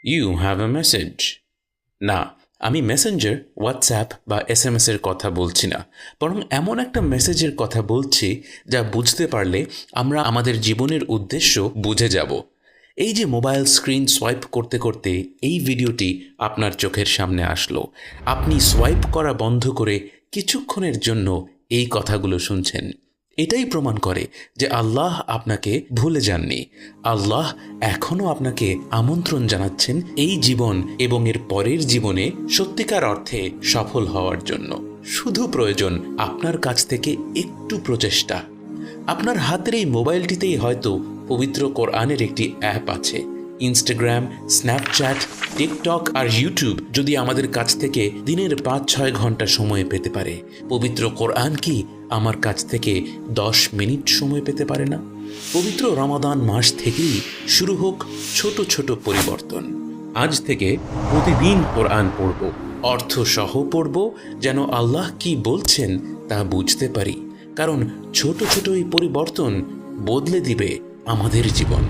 You have a message. না, আমি Messenger, WhatsApp বা SMS এর কথা বলছি না, বরং এমন একটা মেসেজের কথা বলছি যা বুঝতে পারলে আমরা আমাদের জীবনের উদ্দেশ্য বুঝে যাব। এই যে মোবাইল স্ক্রিন সোয়াইপ করতে করতে এই ভিডিওটি আপনার চোখের সামনে আসলো, আপনি সোয়াইপ করা বন্ধ করে কিছুক্ষণের জন্য এই কথাগুলো শুনছেন, এটাই প্রমাণ করে যে আল্লাহ আপনাকে ভুলে যাননি। আল্লাহ এখনও আপনাকে আমন্ত্রণ জানাচ্ছেন এই জীবন এবং এর পরের জীবনে সত্যিকার অর্থে সফল হওয়ার জন্য। শুধু প্রয়োজন আপনার কাছ থেকে একটু প্রচেষ্টা। আপনার হাতের এই মোবাইলটিতেই হয়তো পবিত্র কোরআনের একটি অ্যাপ আছে। ইনস্টাগ্রাম, স্ন্যাপচ্যাট, টিকটক আর ইউটিউব যদি আমাদের কাছ থেকে দিনের ৫-৬ ঘন্টা সময় পেতে পারে, পবিত্র কোরআন কি আমার কাছ থেকে ১০ মিনিট সময় পেতে পারে না? পবিত্র রমাদান মাস থেকেই শুরু হোক ছোট ছোট পরিবর্তন। আজ থেকে প্রতিদিন কোরআন পড়ব, অর্থ সহ পড়ব, যেন আল্লাহ কি বলছেন তা বুঝতে পারি। কারণ ছোট ছোট এই পরিবর্তন বদলে দিবে আমাদের জীবন।